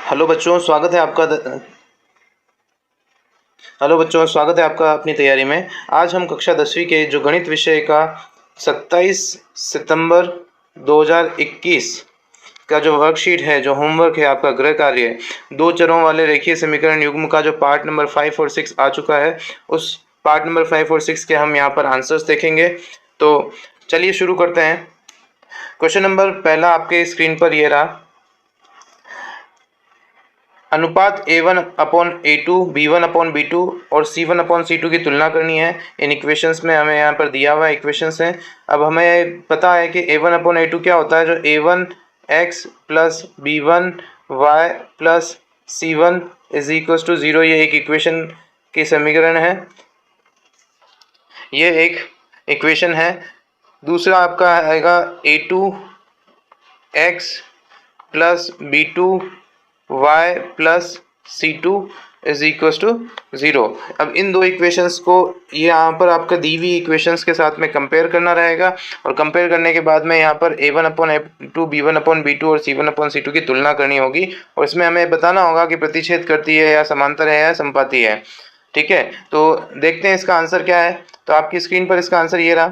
Hello बच्चों स्वागत है आपका हेलो बच्चों स्वागत है आपका अपनी तैयारी में। आज हम कक्षा 10वीं के जो गणित विषय का 27 सितंबर 2021 का जो वर्कशीट है, जो होमवर्क है, आपका गृह कार्य, दो चरों वाले रेखीय समीकरण युग्म का जो पार्ट नंबर 5 और 6 आ चुका है, उस पार्ट नंबर 5 और 6 के हम यहाँ पर आंसर्स देखेंगे। तो चलिए शुरू करते हैं। क्वेश्चन नंबर पहला आपके स्क्रीन पर ये रहा। अनुपात A1/A2, B1/B2 और C1/C2 की तुलना करनी है। इन इक्वेशंस में हमें यहाँ पर दिया हुआ इक्वेशंस हैं। अब हमें पता है कि A1/A2 क्या होता है, जो A1x plus B1y plus C1 is equal to 0, ये एक इक्वेशन की समीकरण है, ये एक इक्वेशन है। दूसरा आपका आएगा A2x plus B2y plus C2 is equal to 0। अब इन दो इक्वेशंस को ये यहाँ पर आपका दी हुई इक्वेशंस के साथ में कंपेयर करना रहेगा, और कंपेयर करने के बाद में यहाँ पर A1/A2, B1/B2 और C1/C2 की तुलना करनी होगी, और इसमें हमें बताना होगा कि प्रतिच्छेद करती है या समांतर है या संपाती है। ठीक है, तो देखते हैं इसका आंसर क्या है। तो आपकी स्क्रीन पर इसका आंसर ये रहा।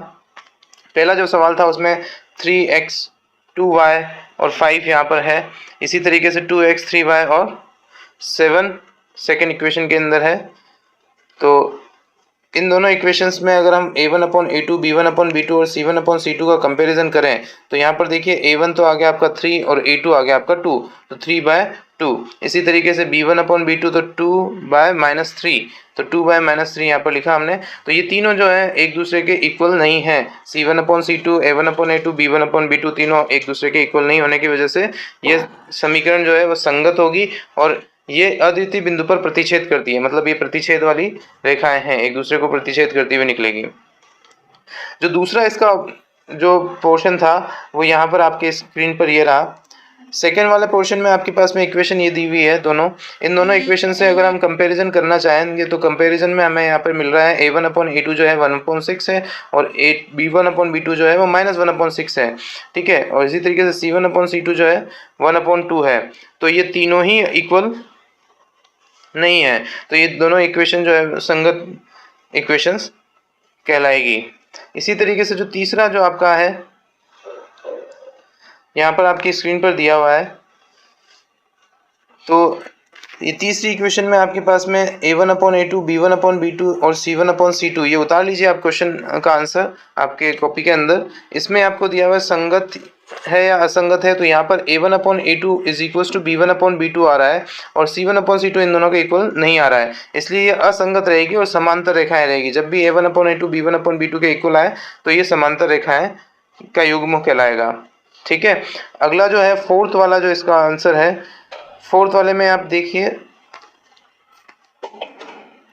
पहला जो सवाल था उसमें 3x 2y और 5 यहाँ पर है। इसी तरीके से 2x 3y और 7 सेकेंड इक्वेशन के अंदर है। तो इन दोनों इक्वेशंस में अगर हम A1/A2, B1/B2 और C1/C2 का कंपैरिजन करें, तो यहाँ पर देखिए A1 तो आ गया आपका 3 और A2 आ गया आपका 2, तो 3/2। इसी तरीके से B1/B2 तो 2/-3, तो 2/-3 यहाँ पर लिखा हमने। तो ये तीनों जो है एक दूसरे के इक्वल नहीं है। C1/C2, A1/A2, B1/B2 तीनों एक दूसरे के इक्वल नहीं होने की वजह से ये समीकरण जो है वो संगत होगी, और ये अद्वितीय बिंदु पर प्रतिच्छेद करती है। मतलब ये प्रतिच्छेद वाली रेखाएं हैं, एक दूसरे को प्रतिच्छेद करती हुई निकलेगी। जो दूसरा इसका जो पोर्शन था वो यहाँ पर आपके स्क्रीन पर ये रहा। सेकेंड वाले पोर्शन में आपके पास में इक्वेशन ये दी हुई है दोनों। इन दोनों इक्वेशन से अगर हम कंपैरिजन करना चाहेंगे तो कंपैरिजन में हमें यहाँ पर मिल रहा है A1/A2 जो है 1/6 है, और B1/B2 जो है वो -1/6 है। ठीक है, और इसी तरीके से C1/C2 जो है 1/2 है। तो ये तीनों ही इक्वल नहीं है, तो ये दोनों इक्वेशन जो है संगत इक्वेशंस कहलाएगी। इसी तरीके से जो तीसरा जो आपका है यहाँ पर आपकी स्क्रीन पर दिया हुआ है, तो ये तीसरी इक्वेशन में आपके पास में A1/A2, B1/B2 और C1/C2, ये उतार लीजिए आप क्वेश्चन का आंसर आपके कॉपी के अंदर। इसमें आपको दिया हुआ संगत है या असंगत है, तो यहाँ पर A1/A2 is equal to B1/B2 आ रहा है, और C1/C2 इन दोनों के इक्वल नहीं आ रहा है, इसलिए ये असंगत रहेगी और समांतर रेखाएं रहेगी। जब भी A1/A2 B1/B2 के इक्वल आए तो ये समांतर रेखाएं का युग्म कहलाएगा। ठीक है, अगला जो है फोर्थ वाला जो इसका आंसर है, फोर्थ वाले में आप देखिए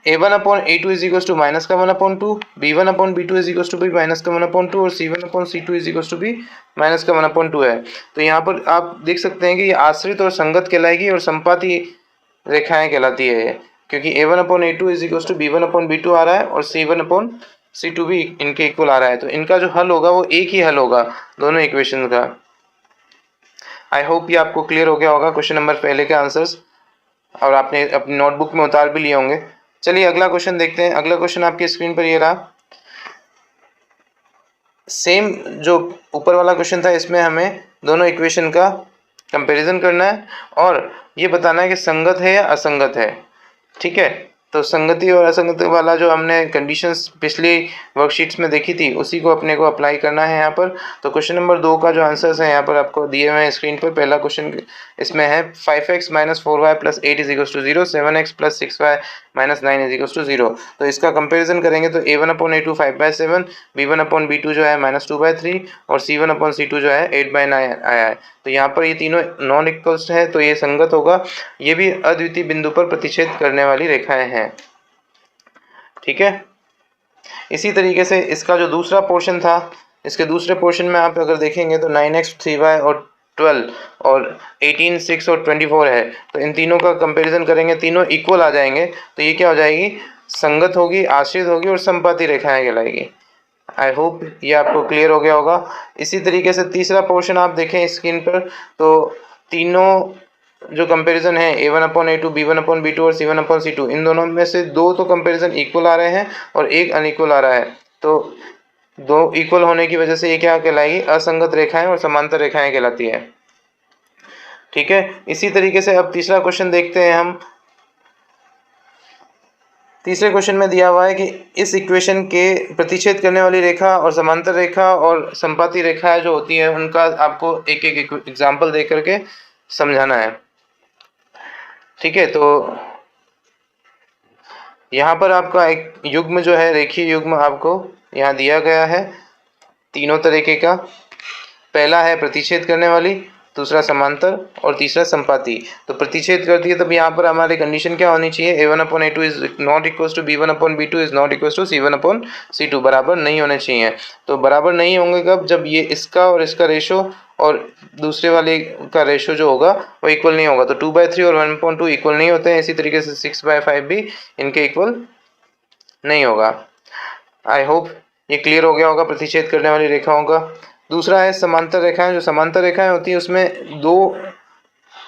A1/A2 is equal to -1/2, B1/B2 is equal to भी -1/2 और C1/C2 इज इक्वल टू भी -1/2 है। तो यहाँ पर आप देख सकते हैं कि ये आश्रित और संगत कहलाएगी और संपाती रेखाएं कहलाती है, क्योंकि A1/A2 is equal to B1/B2 आ रहा है और C1/C2 भी इनके इक्वल आ रहा है। तो इनका जो हल होगा वो एक ही हल होगा दोनों इक्वेशन का। आई होप ये आपको क्लियर हो गया होगा क्वेश्चन नंबर पहले के आंसर्स, और आपने अपनी नोटबुक में उतार भी लिए होंगे। चलिए अगला क्वेश्चन देखते हैं। अगला क्वेश्चन आपकी स्क्रीन पर ये रहा। सेम जो ऊपर वाला क्वेश्चन था, इसमें हमें दोनों इक्वेशन का कंपैरिजन करना है और ये बताना है कि संगत है या असंगत है। ठीक है, तो संगति और असंगति वाला जो हमने कंडीशंस पिछली वर्कशीट्स में देखी थी, उसी को अपने को अप्लाई करना है यहाँ पर। तो क्वेश्चन नंबर 2 का जो आंसर्स है यहाँ पर आपको दिए हुए हैं स्क्रीन पर। पहला क्वेश्चन इसमें है 5x - 4y + 8 is equal to 0, 7x + 6y - 9 is equal to 0। तो इसका कंपेरिजन करेंगे तो A1/A2 5/7, B1/B2 जो है -2/3 और C1/C2 जो है 8/9 आया है। तो यहाँ पर ये तीनों नॉन इक्वल्स है, तो ये संगत होगा। ये भी अद्वितीय बिंदु पर प्रतिच्छेद करने वाली रेखाएं हैं। ठीक है, इसी तरीके से इसका जो दूसरा पोर्शन था, इसके दूसरे पोर्शन में आप अगर देखेंगे तो 9x 3y और 12 और 18 6 और 24 है। तो इन तीनों का कंपैरिजन करेंगे, तीनों इक्वल आ जाएंगे, तो ये क्या हो जाएगी, संगत होगी, आश्रित होगी और संपाती रेखाएं कहलाएगी। आई होप ये आपको क्लियर हो गया होगा। इसी तरीके से तीसरा पोर्शन आप देखें स्क्रीन पर, तो तीनों जो कंपैरिजन है A1/A2, B1/B2 और C1/C2, इन दोनों में से दो तो कंपैरिजन इक्वल आ रहे हैं और एक अनइक्वल आ रहा है। तो दो इक्वल होने की वजह से ये क्या कहलाएगी, असंगत रेखाएं और समांतर रेखाएं कहलाती है। ठीक है, इसी तरीके से अब तीसरा क्वेश्चन देखते हैं हम। तीसरे क्वेश्चन में दिया हुआ है कि इस इक्वेशन के प्रतिच्छेद करने वाली रेखा और समांतर रेखा और संपाती रेखाएं जो होती हैं उनका आपको एक एक एग्जाम्पल दे करके समझाना है। ठीक है, तो यहाँ पर आपका एक युग्म जो है, रेखीय युग्म आपको यहाँ दिया गया है तीनों तरीके का। पहला है प्रतिच्छेद करने वाली, दूसरा समांतर और तीसरा संपाती। तो प्रतिच्छेद करती है, तब यहाँ पर हमारी कंडीशन क्या होनी चाहिए, A1/A2 is not equal to B1/B2 is not equal to C1/C2, बराबर नहीं होने चाहिए। तो बराबर नहीं होंगे कब, जब ये इसका और इसका रेशो और दूसरे वाले का रेशो जो होगा वो इक्वल नहीं होगा। तो 2/3 और 1/2 इक्वल नहीं होते हैं, इसी तरीके से 6/5 भी इनके इक्वल नहीं होगा। आई होप ये क्लियर हो गया होगा प्रतिच्छेद करने वाली रेखाओं का। दूसरा है समांतर रेखाएं। जो समांतर रेखाएं होती हैं उसमें दो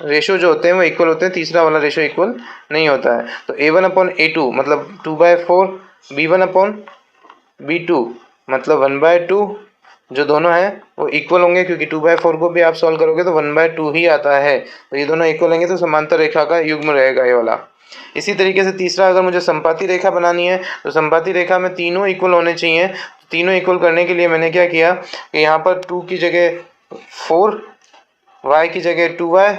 रेशो जो होते हैं वो इक्वल होते हैं, तीसरा वाला रेशो इक्वल नहीं होता है। तो A1/A2 मतलब 2/4, B1/B2 मतलब 1/2, जो दोनों हैं वो इक्वल होंगे, क्योंकि 2/4 को भी आप सॉल्व करोगे तो 1/2 ही आता है। तो ये दोनों इक्वल होंगे, तो समांतर रेखा का युग्म रहेगा ये वाला। इसी तरीके से तीसरा, अगर मुझे संपाती रेखा बनानी है तो संपाती रेखा में तीनों इक्वल होने चाहिए। तीनों इक्वल करने के लिए मैंने क्या किया कि यहाँ पर 2 की जगह 4, y की जगह 2y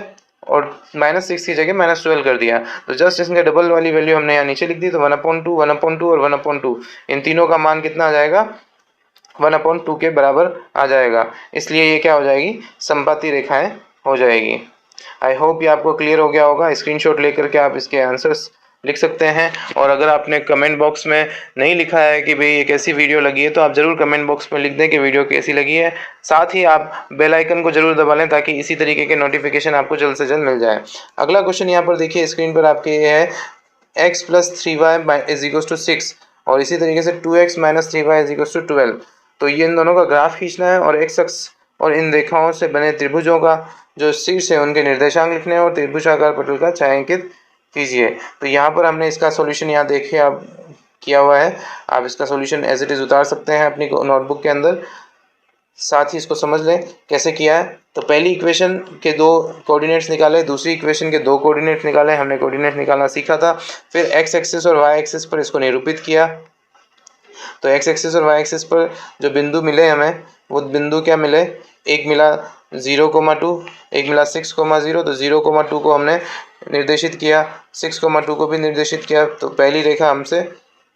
और -6 की जगह -12 कर दिया। तो जस्ट इसके डबल वाली वैल्यू हमने यहाँ नीचे लिख दी। तो 1/2, 1/2 और 1/2, इन तीनों का मान कितना आ जाएगा, 1/2 के बराबर आ जाएगा। इसलिए ये क्या हो जाएगी, संपाती रेखाएं हो जाएगी। आई होप ये आपको क्लियर हो गया होगा। स्क्रीनशॉट लेकर के आप इसके आंसर्स लिख सकते हैं। और अगर आपने कमेंट बॉक्स में नहीं लिखा है कि भाई ये कैसी वीडियो लगी है, तो आप ज़रूर कमेंट बॉक्स में लिख दें कि वीडियो कैसी लगी है। साथ ही आप बेल आइकन को जरूर दबा लें ताकि इसी तरीके के नोटिफिकेशन आपको जल्द से जल्द मिल जाए। अगला क्वेश्चन यहाँ पर देखिए स्क्रीन पर आपके ये है, x + 3y = 6 और इसी तरीके से 2x - 3y = 12। तो ये इन दोनों का ग्राफ खींचना है और x अक्ष और इन रेखाओं से बने त्रिभुजों का जो शीर्ष है उनके निर्देशांक लिखने हैं और त्रिभुजाकार पटल का छायांकित कीजिए। तो यहाँ पर हमने इसका सॉल्यूशन यहाँ देखिए आप किया हुआ है। आप इसका सॉल्यूशन एज इट इज़ उतार सकते हैं अपनी नोटबुक के अंदर। साथ ही इसको समझ लें कैसे किया है। तो पहली इक्वेशन के 2 कोऑर्डिनेट्स निकाले, दूसरी इक्वेशन के 2 कोऑर्डिनेट्स निकाले। हमने कोऑर्डिनेट निकालना सीखा था। फिर x एक्सिस और y एक्सिस पर इसको निरूपित किया। तो x एक्सिस और y एक्सिस पर जो बिंदु मिले हमें, वो बिंदु क्या मिले, एक मिला 0,2, एक मिला 6,0। तो 0,2 को हमने निर्देशित किया, 6,2 को भी निर्देशित किया। तो पहली रेखा हमसे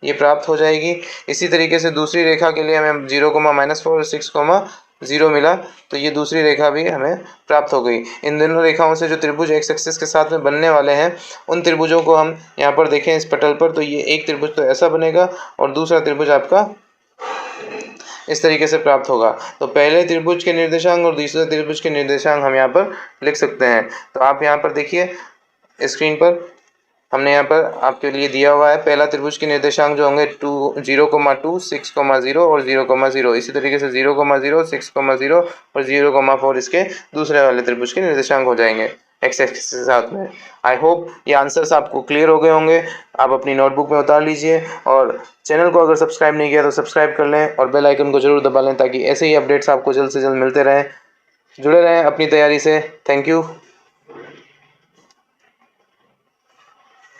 ये प्राप्त हो जाएगी। इसी तरीके से दूसरी रेखा के लिए हमें 0,-4 और 6,0 मिला। तो ये दूसरी रेखा भी हमें प्राप्त हो गई। इन दोनों रेखाओं से जो त्रिभुज x एक्सिस के साथ में बनने वाले हैं, उन त्रिभुजों को हम यहाँ पर देखें इस पटल पर। तो ये एक त्रिभुज तो ऐसा बनेगा और दूसरा त्रिभुज आपका इस तरीके से प्राप्त होगा। तो पहले त्रिभुज के निर्देशांक और दूसरे त्रिभुज के निर्देशांक हम यहाँ पर लिख सकते हैं। तो आप यहाँ पर देखिए स्क्रीन पर हमने यहाँ पर आपके लिए दिया हुआ है। पहला त्रिभुज के निर्देशांक जो होंगे 0,2, 6,0 और 0,0। इसी तरीके से 0,0, 6,0 और 0,4 इसके दूसरे वाले त्रिभुज के निर्देशांक हो जाएंगे x एक्सिस के साथ में। आई होप ये आंसर्स आपको क्लियर हो गए होंगे। आप अपनी नोटबुक में उतार लीजिए और चैनल को अगर सब्सक्राइब नहीं किया तो सब्सक्राइब कर लें और बेल आइकन को जरूर दबा लें ताकि ऐसे ही अपडेट्स आपको जल्द से जल्द मिलते रहें। जुड़े रहें अपनी तैयारी से। Thank you.